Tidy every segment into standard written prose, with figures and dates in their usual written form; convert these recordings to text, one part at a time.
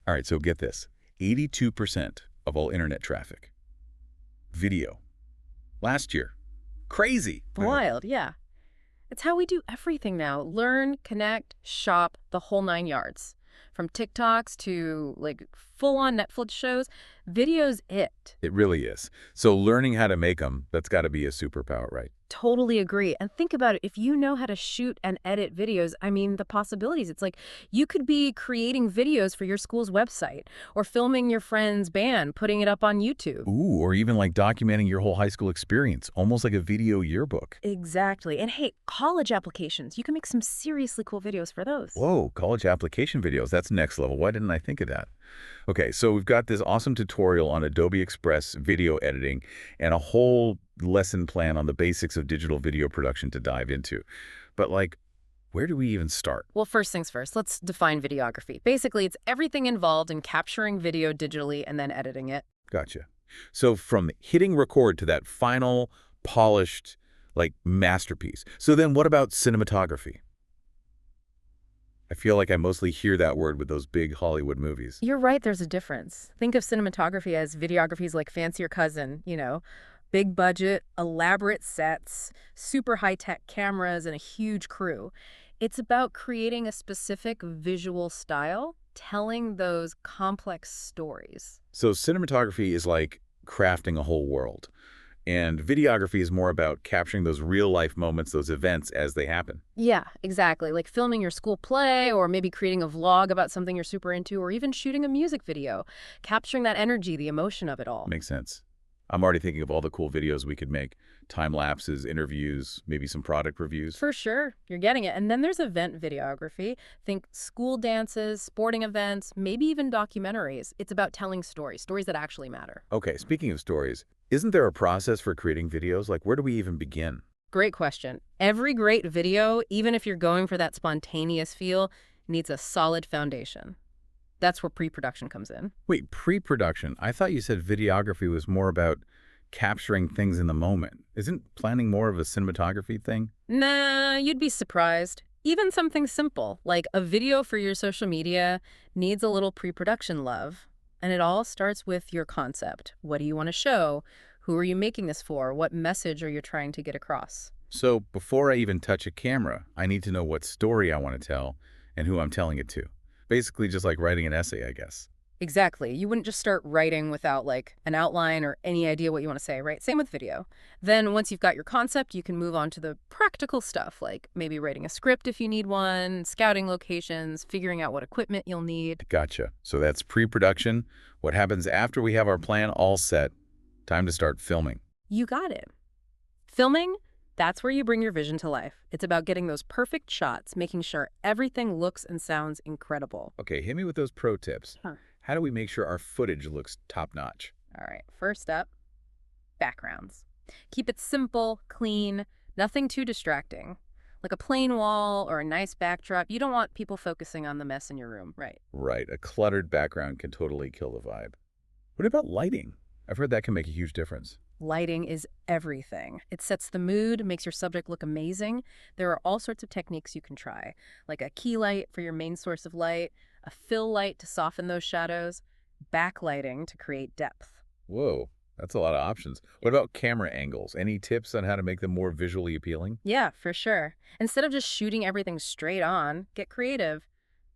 All right, so get this. 82% of all internet traffic. Video. Last year. Crazy. Wild, yeah. It's how we do everything now. Learn, connect, shop, the whole nine yards. From TikToks to like full-on Netflix shows, video's it. It really is. So learning how to make them, that's got to be a superpower, right? Totally agree. And think about it. If you know how to shoot and edit videos, I mean, the possibilities. It's like you could be creating videos for your school's website or filming your friend's band, putting it up on YouTube. Ooh, or even like documenting your whole high school experience, almost like a video yearbook. Exactly. And hey, college applications, you can make some seriously cool videos for those. Whoa, college application videos, that's next level. Why didn't I think of that? Okay, so we've got this awesome tutorial on Adobe Express video editing and a whole lesson plan on the basics of digital video production to dive into. But like, where do we even start? Well, first things first, let's define videography. Basically, it's everything involved in capturing video digitally and then editing it. Gotcha. So from hitting record to that final, polished, like, masterpiece. So then what about cinematography? I feel like I mostly hear that word with those big Hollywood movies. You're right, there's a difference. Think of cinematography as videography's like fancier cousin, big budget, elaborate sets, super high-tech cameras, and a huge crew. It's about creating a specific visual style, telling those complex stories. So cinematography is like crafting a whole world. And videography is more about capturing those real-life moments, those events as they happen. Yeah, exactly. Like filming your school play, or maybe creating a vlog about something you're super into, or even shooting a music video. Capturing that energy, the emotion of it all. Makes sense. I'm already thinking of all the cool videos we could make. Time lapses, interviews, maybe some product reviews. For sure, you're getting it. And then there's event videography. Think school dances, sporting events, maybe even documentaries. It's about telling stories, stories that actually matter. Okay, speaking of stories, isn't there a process for creating videos? Like, where do we even begin? Great question. Every great video, even if you're going for that spontaneous feel, needs a solid foundation. That's where pre-production comes in. Wait, pre-production? I thought you said videography was more about capturing things in the moment. Isn't planning more of a cinematography thing? Nah, you'd be surprised. Even something simple, like a video for your social media, needs a little pre-production love. And it all starts with your concept. What do you want to show? Who are you making this for? What message are you trying to get across? So before I even touch a camera, I need to know what story I want to tell and who I'm telling it to. Basically just like writing an essay, I guess. Exactly. You wouldn't just start writing without like an outline or any idea what you want to say, right? Same with video. Then once you've got your concept, you can move on to the practical stuff, like maybe writing a script if you need one, scouting locations, figuring out what equipment you'll need. Gotcha. So that's pre-production. What happens after we have our plan all set? Time to start filming. You got it. Filming, that's where you bring your vision to life. It's about getting those perfect shots, making sure everything looks and sounds incredible. Okay, hit me with those pro tips. How do we make sure our footage looks top-notch? All right, first up, backgrounds. Keep it simple, clean, nothing too distracting. Like a plain wall or a nice backdrop. You don't want people focusing on the mess in your room, right? Right, a cluttered background can totally kill the vibe. What about lighting? I've heard that can make a huge difference. Lighting is everything. It sets the mood, makes your subject look amazing. There are all sorts of techniques you can try, like a key light for your main source of light, a fill light to soften those shadows, backlighting to create depth. Whoa, that's a lot of options. What about camera angles? Any tips on how to make them more visually appealing? Yeah, for sure. Instead of just shooting everything straight on, get creative.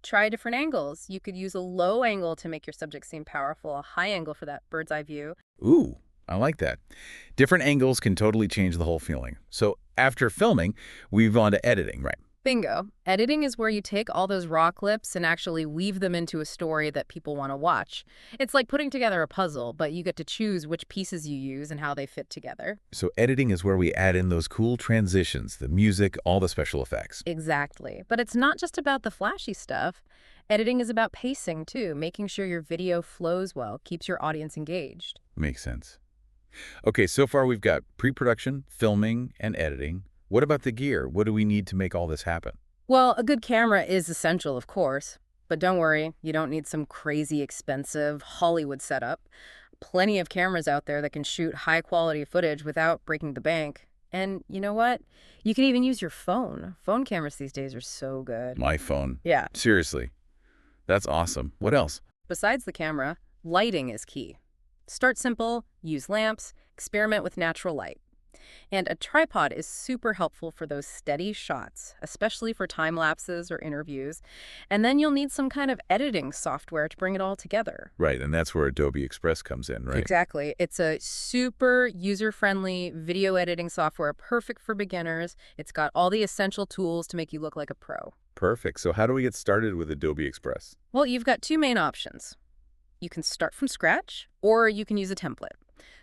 Try different angles. You could use a low angle to make your subject seem powerful, a high angle for that bird's eye view. Ooh, I like that. Different angles can totally change the whole feeling. So after filming, we move on to editing, right? Bingo. Editing is where you take all those raw clips and actually weave them into a story that people want to watch. It's like putting together a puzzle, but you get to choose which pieces you use and how they fit together. So editing is where we add in those cool transitions, the music, all the special effects. Exactly. But it's not just about the flashy stuff. Editing is about pacing, too, making sure your video flows well, keeps your audience engaged. Makes sense. Okay, so far we've got pre-production, filming, and editing. What about the gear? What do we need to make all this happen? Well, a good camera is essential, of course. But don't worry, you don't need some crazy expensive Hollywood setup. Plenty of cameras out there that can shoot high-quality footage without breaking the bank. And you know what? You can even use your phone. Phone cameras these days are so good. My phone. Yeah. Seriously. That's awesome. What else? Besides the camera, lighting is key. Start simple, use lamps, experiment with natural light. And a tripod is super helpful for those steady shots, especially for time lapses or interviews. And then you'll need some kind of editing software to bring it all together. Right, and that's where Adobe Express comes in, right? Exactly. It's a super user-friendly video editing software, perfect for beginners. It's got all the essential tools to make you look like a pro. Perfect. So how do we get started with Adobe Express? Well, you've got two main options. You can start from scratch, or you can use a template.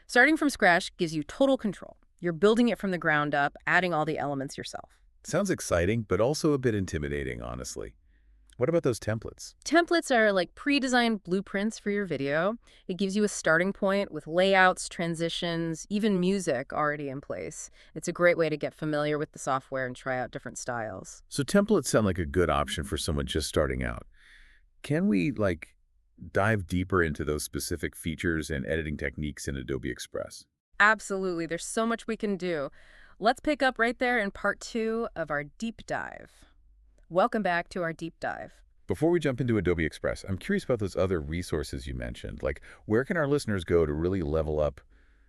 Starting from scratch gives you total control. You're building it from the ground up, adding all the elements yourself. Sounds exciting, but also a bit intimidating, honestly. What about those templates? Templates are like pre-designed blueprints for your video. It gives you a starting point with layouts, transitions, even music already in place. It's a great way to get familiar with the software and try out different styles. So templates sound like a good option for someone just starting out. Can we, dive deeper into those specific features and editing techniques in Adobe Express? Absolutely. There's so much we can do. Let's pick up right there in part 2 of our deep dive. Welcome back to our deep dive. Before we jump into Adobe Express, I'm curious about those other resources you mentioned. Where can our listeners go to really level up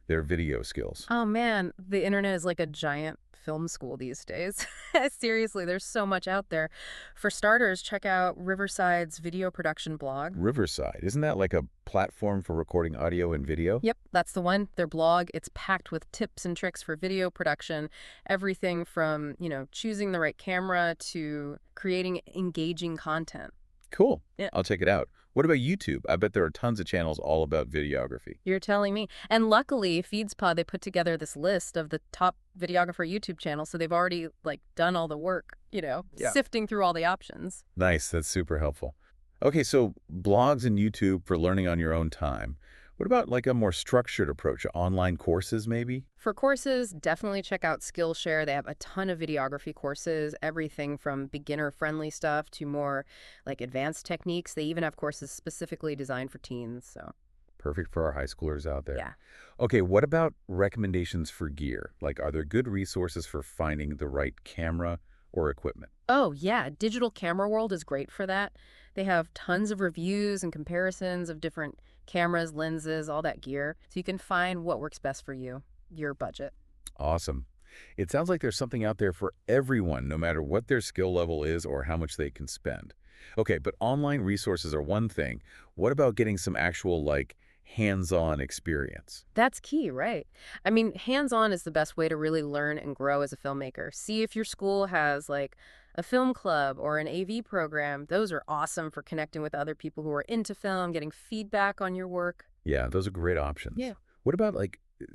their video skills? Oh man, the internet is like a giant film school these days. Seriously, there's so much out there. For starters, check out Riverside's video production blog. Riverside, isn't that like a platform for recording audio and video? Yep, that's the one. Their blog, it's packed with tips and tricks for video production. Everything from, choosing the right camera to creating engaging content. Cool. Yeah. I'll check it out. What about YouTube? I bet there are tons of channels all about videography. You're telling me. And luckily, FeedsPod, they put together this list of the top videographer YouTube channels, so they've already done all the work, Yeah. sifting through all the options. Nice. That's super helpful. Okay, so blogs and YouTube for learning on your own time. What about a more structured approach, online courses maybe? For courses, definitely check out Skillshare. They have a ton of videography courses, everything from beginner-friendly stuff to more advanced techniques. They even have courses specifically designed for teens. So Perfect for our high schoolers out there. yeah. Okay, what about recommendations for gear? Are there good resources for finding the right camera or equipment? Oh, yeah. Digital Camera World is great for that. They have tons of reviews and comparisons of different cameras, lenses, all that gear. So you can find what works best for you, your budget. Awesome. It sounds like there's something out there for everyone, no matter what their skill level is or how much they can spend. Okay, but online resources are one thing. What about getting some actual, hands-on experience? That's key, right? I mean, hands-on is the best way to really learn and grow as a filmmaker. See if your school has a film club or an AV program. Those are awesome for connecting with other people who are into film, getting feedback on your work. Yeah, those are great options. Yeah. What about,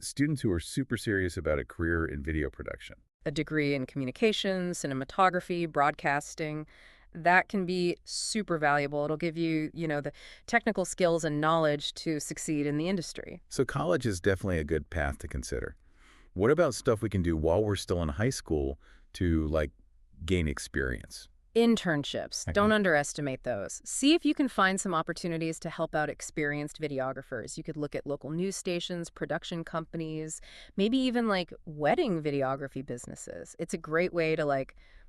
students who are super serious about a career in video production? A degree in communications, cinematography, broadcasting. That can be super valuable. It'll give you, the technical skills and knowledge to succeed in the industry. So college is definitely a good path to consider. What about stuff we can do while we're still in high school to, gain experience? Internships. Okay. Don't underestimate those. See if you can find some opportunities to help out experienced videographers. You could look at local news stations, production companies, maybe even wedding videography businesses. It's a great way to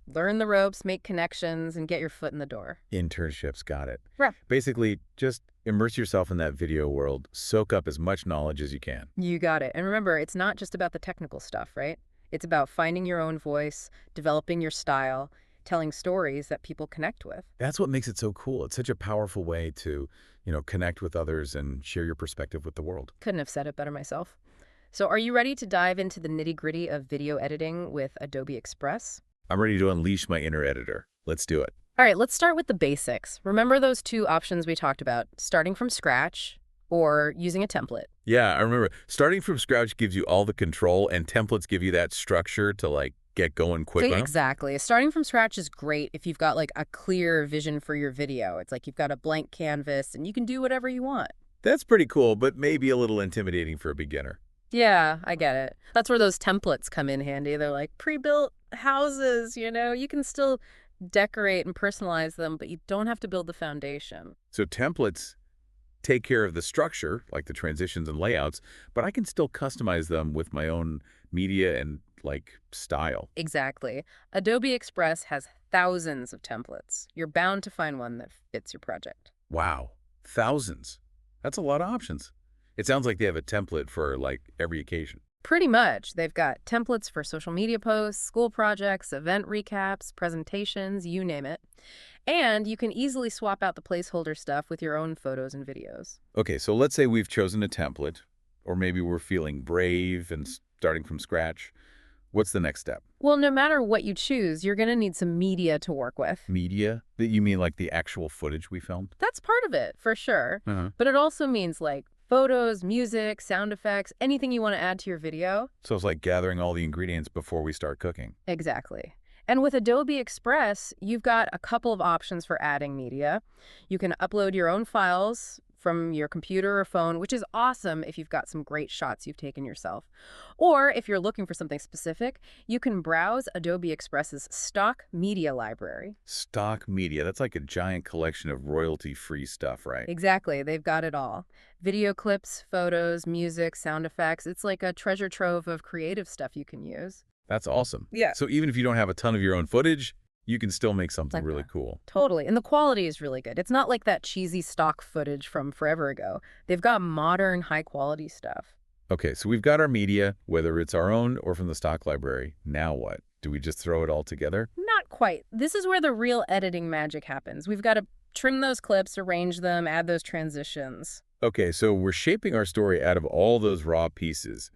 learn the ropes, make connections, and get your foot in the door. Internships, got it. Right. Basically, just immerse yourself in that video world, soak up as much knowledge as you can. You got it. And remember, it's not just about the technical stuff, right? It's about finding your own voice, developing your style, telling stories that people connect with. That's what makes it so cool. It's such a powerful way to, connect with others and share your perspective with the world. Couldn't have said it better myself. So are you ready to dive into the nitty-gritty of video editing with Adobe Express? I'm ready to unleash my inner editor. Let's do it. All right, let's start with the basics. Remember those two options we talked about, starting from scratch or using a template. Yeah, I remember. Starting from scratch gives you all the control, and templates give you that structure to, get going quickly. Exactly. Starting from scratch is great if you've got a clear vision for your video. It's you've got a blank canvas and you can do whatever you want. That's pretty cool, but maybe a little intimidating for a beginner. Yeah, I get it. That's where those templates come in handy. They're pre-built houses, you can still decorate and personalize them, but you don't have to build the foundation. So templates take care of the structure, like the transitions and layouts, but I can still customize them with my own media and style. Exactly. Adobe Express has thousands of templates. You're bound to find one that fits your project. Wow. Thousands. That's a lot of options. It sounds like they have a template for, like, every occasion. Pretty much. They've got templates for social media posts, school projects, event recaps, presentations, you name it. And you can easily swap out the placeholder stuff with your own photos and videos. Okay, so let's say we've chosen a template, or maybe we're feeling brave and starting from scratch. What's the next step? Well, no matter what you choose, you're going to need some media to work with. Media? That you mean like the actual footage we filmed? That's part of it, for sure. Uh-huh. But it also means like photos, music, sound effects, anything you want to add to your video. So it's like gathering all the ingredients before we start cooking. Exactly. And with Adobe Express, you've got a couple of options for adding media. You can upload your own files from your computer or phone, which is awesome if you've got some great shots you've taken yourself. Or if you're looking for something specific, you can browse Adobe Express's stock media library. Stock media, that's like a giant collection of royalty-free stuff, right? Exactly, they've got it all. Video clips, photos, music, sound effects. It's like a treasure trove of creative stuff you can use. That's awesome. Yeah. So even if you don't have a ton of your own footage, you can still make something Like really that. cool. Totally. And the quality is really good. It's not like that cheesy stock footage from forever ago. They've got modern, high-quality stuff. Okay, so we've got our media, whether it's our own or from the stock library. Now what? Do we just throw it all together? Not quite. This is where the real editing magic happens. We've got to trim those clips, arrange them, add those transitions. Okay, so we're shaping our story out of all those raw pieces.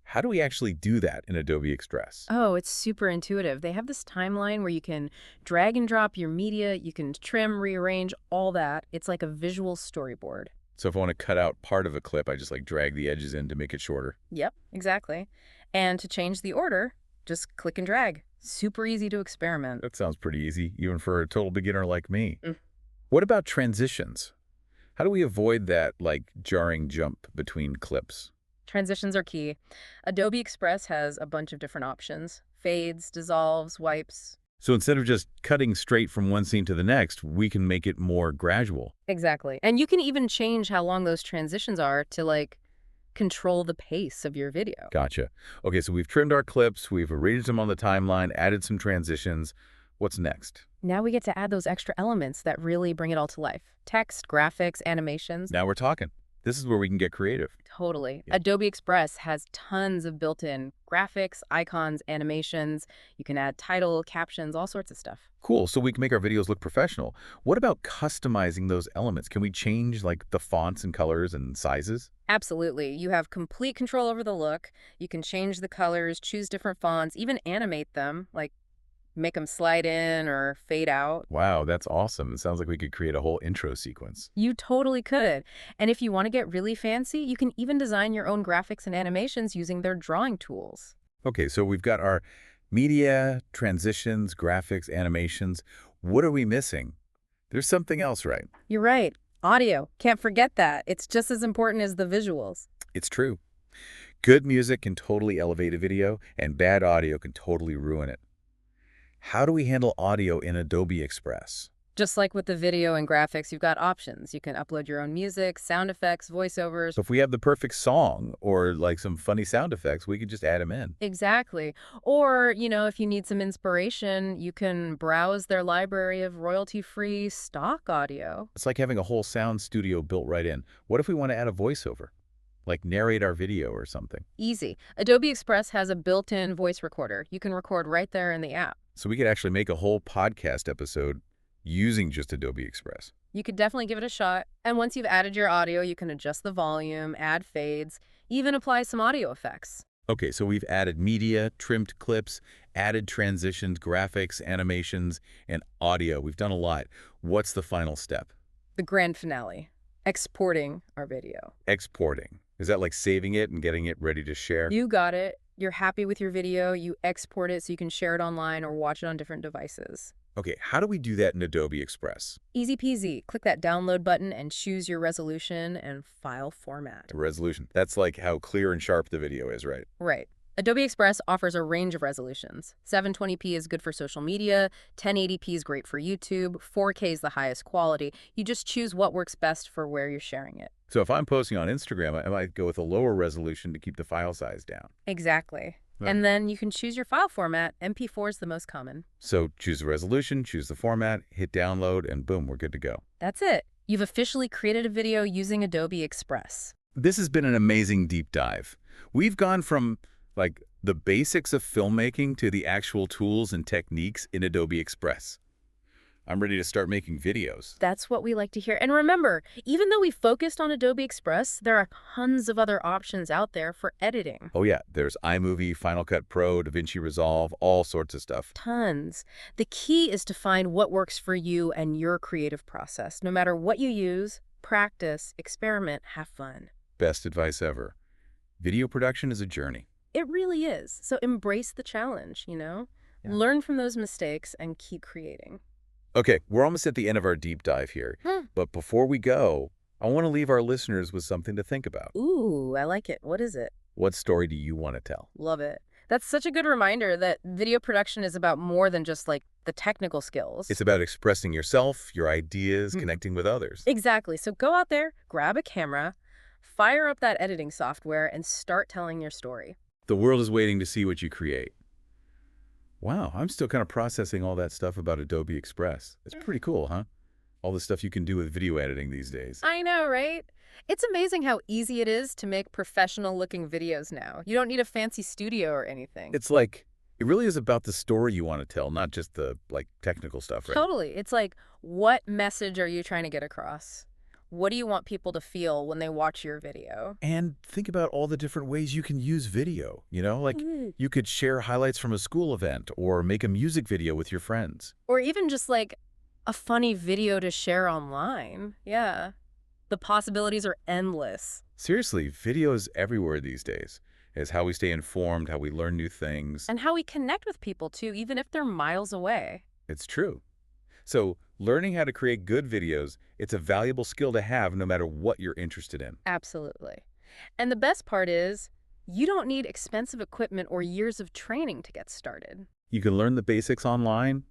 How do we actually do that in Adobe Express? Oh, it's super intuitive. They have this timeline where you can drag and drop your media, you can trim, rearrange, all that. It's like a visual storyboard. So if I want to cut out part of a clip, I just like drag the edges in to make it shorter. Yep, exactly. And to change the order, just click and drag. Super easy to experiment. That sounds pretty easy, even for a total beginner like me. Mm. What about transitions? How do we avoid that, like, jarring jump between clips? Transitions are key. Adobe Express has a bunch of different options. Fades, dissolves, wipes. So instead of just cutting straight from one scene to the next, we can make it more gradual. Exactly. And you can even change how long those transitions are to, like, control the pace of your video. Gotcha. Okay, so we've trimmed our clips, we've arranged them on the timeline, added some transitions. What's next? Now we get to add those extra elements that really bring it all to life. Text, graphics, animations. Now we're talking. This is where we can get creative. Totally. Yeah. Adobe Express has tons of built-in graphics, icons, animations. You can add title, captions, all sorts of stuff. Cool, so we can make our videos look professional. What about customizing those elements? Can we change, like, the fonts and colors and sizes? Absolutely. You have complete control over the look. You can change the colors, choose different fonts, even animate them, like make them slide in or fade out. Wow, that's awesome. It sounds like we could create a whole intro sequence. You totally could. And if you want to get really fancy, you can even design your own graphics and animations using their drawing tools. Okay, so we've got our media, transitions, graphics, animations. What are we missing? There's something else, right? You're right. Audio. Can't forget that. It's just as important as the visuals. It's true. Good music can totally elevate a video, and bad audio can totally ruin it. How do we handle audio in Adobe Express? Just like with the video and graphics, you've got options. You can upload your own music, sound effects, voiceovers. So if we have the perfect song or like some funny sound effects, we could just add them in. Exactly. Or, if you need some inspiration, you can browse their library of royalty-free stock audio. It's like having a whole sound studio built right in. What if we want to add a voiceover? Like narrate our video or something? Easy. Adobe Express has a built-in voice recorder. You can record right there in the app. So we could actually make a whole podcast episode using just Adobe Express. You could definitely give it a shot. And once you've added your audio, you can adjust the volume, add fades, even apply some audio effects. Okay, so we've added media, trimmed clips, added transitions, graphics, animations, and audio. We've done a lot. What's the final step? The grand finale. Exporting our video. Exporting. Is that like saving it and getting it ready to share? You got it. You're happy with your video, you export it so you can share it online or watch it on different devices. Okay, how do we do that in Adobe Express? Easy peasy. Click that download button and choose your resolution and file format. The resolution. That's like how clear and sharp the video is, right? Right. Adobe Express offers a range of resolutions. 720p is good for social media, 1080p is great for YouTube, 4K is the highest quality. You just choose what works best for where you're sharing it. So if I'm posting on Instagram, I might go with a lower resolution to keep the file size down. Exactly. Right. And then you can choose your file format. MP4 is the most common. So choose the resolution, choose the format, hit download, and boom, we're good to go. That's it. You've officially created a video using Adobe Express. This has been an amazing deep dive. We've gone from, like, the basics of filmmaking to the actual tools and techniques in Adobe Express. I'm ready to start making videos. That's what we like to hear. And remember, even though we focused on Adobe Express, there are tons of other options out there for editing. Oh yeah, there's iMovie, Final Cut Pro, DaVinci Resolve, all sorts of stuff. Tons. The key is to find what works for you and your creative process. No matter what you use, practice, experiment, have fun. Best advice ever. Video production is a journey. It really is. So embrace the challenge, you know? Yeah. Learn from those mistakes and keep creating. Okay, we're almost at the end of our deep dive here. But before we go, I want to leave our listeners with something to think about. Ooh, I like it. What is it? What story do you want to tell? Love it. That's such a good reminder that video production is about more than just like the technical skills. It's about expressing yourself, your ideas, connecting with others. Exactly. So go out there, grab a camera, fire up that editing software, and start telling your story. The world is waiting to see what you create. Wow, I'm still kind of processing all that stuff about Adobe Express. It's pretty cool, huh? All the stuff you can do with video editing these days. I know, right? It's amazing how easy it is to make professional-looking videos now. You don't need a fancy studio or anything. It's like, it really is about the story you want to tell, not just the, like, technical stuff, right? Totally. It's like, what message are you trying to get across? What do you want people to feel when they watch your video? And think about all the different ways you can use video, you know? Like, you could share highlights from a school event or make a music video with your friends. Or even just like a funny video to share online. Yeah. The possibilities are endless. Seriously, video is everywhere these days. It's how we stay informed, how we learn new things. And how we connect with people too, even if they're miles away. It's true. So, learning how to create good videos, it's a valuable skill to have no matter what you're interested in. Absolutely. And the best part is, you don't need expensive equipment or years of training to get started. You can learn the basics online,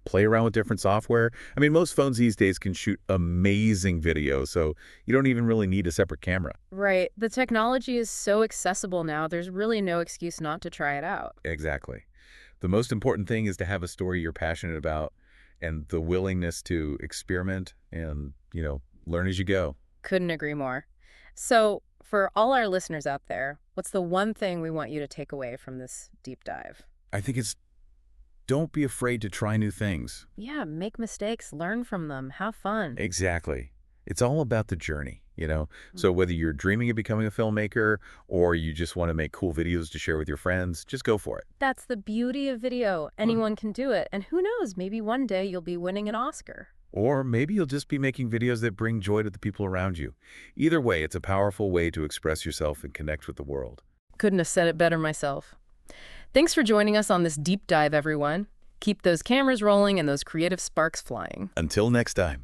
play around with different software. I mean, most phones these days can shoot amazing video, so you don't even really need a separate camera. Right. The technology is so accessible now, there's really no excuse not to try it out. Exactly. The most important thing is to have a story you're passionate about and the willingness to experiment and, you know, learn as you go. Couldn't agree more. So, for all our listeners out there, what's the one thing we want you to take away from this deep dive? I think it's don't be afraid to try new things. Yeah, make mistakes, learn from them, have fun. Exactly. It's all about the journey, you know? So whether you're dreaming of becoming a filmmaker or you just want to make cool videos to share with your friends, just go for it. That's the beauty of video. Anyone can do it. And who knows, maybe one day you'll be winning an Oscar. Or maybe you'll just be making videos that bring joy to the people around you. Either way, it's a powerful way to express yourself and connect with the world. Couldn't have said it better myself. Thanks for joining us on this deep dive, everyone. Keep those cameras rolling and those creative sparks flying. Until next time.